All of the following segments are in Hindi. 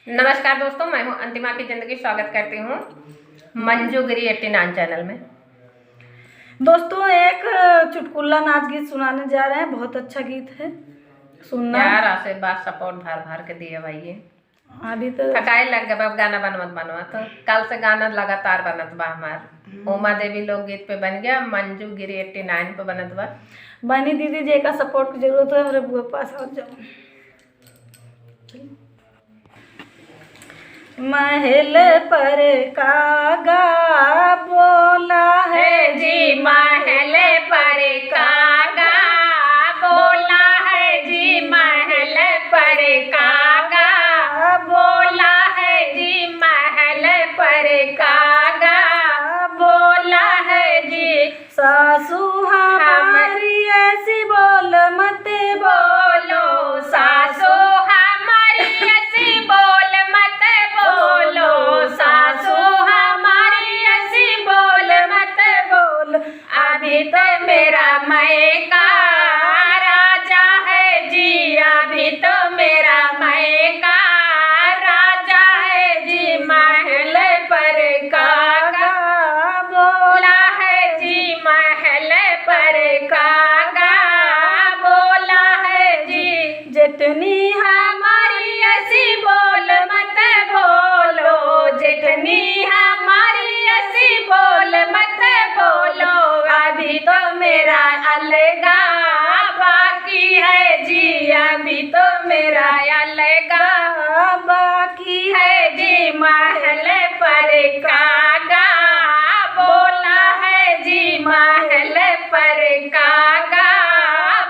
नमस्कार दोस्तों, मैं हूं अंतिमा की जिंदगी। स्वागत करती हूं मंजू गिरी 89 चैनल में। दोस्तों एक चुटकुला नाच गीत सुनाने जा रहे हैं। बहुत अच्छा गीत है, सुनना। यार आशीर्वाद सपोर्ट भर भर के दिए भाई। ये अभी तो थकाई लग गया गाना बनवा तो कल से गाना लगातार बनत बा। हमार उमा देवी लोकगीत पे बन गया, मंजू गिरी 89 पे बनत बा। बनी दीदी जी का सपोर्ट की जरूरत है, मेरे बुआ पास आ जाओ। महल पर कागा बोला है जी, महल पर कागा बोला है जी, महल पर कागा बोला है जी, महल पर कागा बोला है जी। सासू हमारी ऐसी बोल मत बोलो, सासू हमारी ऐसी बोल मत बोलो, सासू हमारी ऐसी बोल मत बोलो। अभी तो मेरा मायका राजा है जी, अभी तो मेरा मायका राजा है जी। महल पर कागा बोला है जी, महल पर कागा बोला है जी। जेठनी हमारी ऐसी बोल मत बोलो, जेठनी हमारी ऐसी बोल मत बोलो। अभी तो मेरा अलगा बाकी है जी, अभी तो मेरा अलगा बाकी है जी। महल पर कागा बोला है जी, महल पर कागा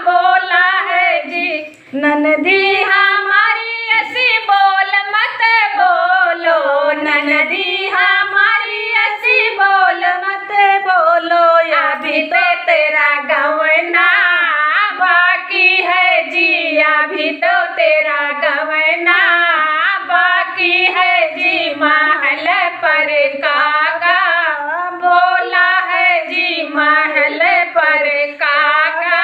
बोला है जी। ननदी हमारी ऐसी बोल मत बोलो, ननदी हमारी ऐसी बोल मत बोलो। अभी तो तेरा गवना बाकी है जी, अभी तो तेरा गवना बाकी है जी। महल पर कागा बोला है जी, महल पर कागा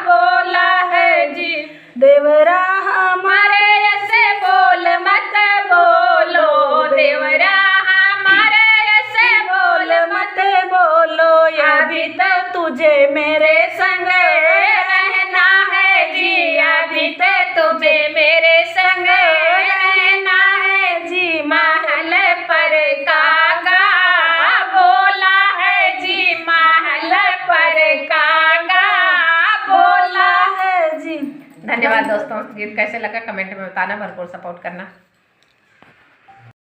बोला है जी। देवरा हमारे ऐसे बोल मत बोलो, देवरा हमारे ऐसे बोल मत बोलो। अभी तो तुझे मेरे संग रहना है जी, अभी तो तुझे मेरे संग रहना है जी। महल पर कागा बोला है जी, महल पर कागा बोला है जी। धन्यवाद दोस्तों। गीत कैसे लगा कमेंट में बताना, भरपूर सपोर्ट करना।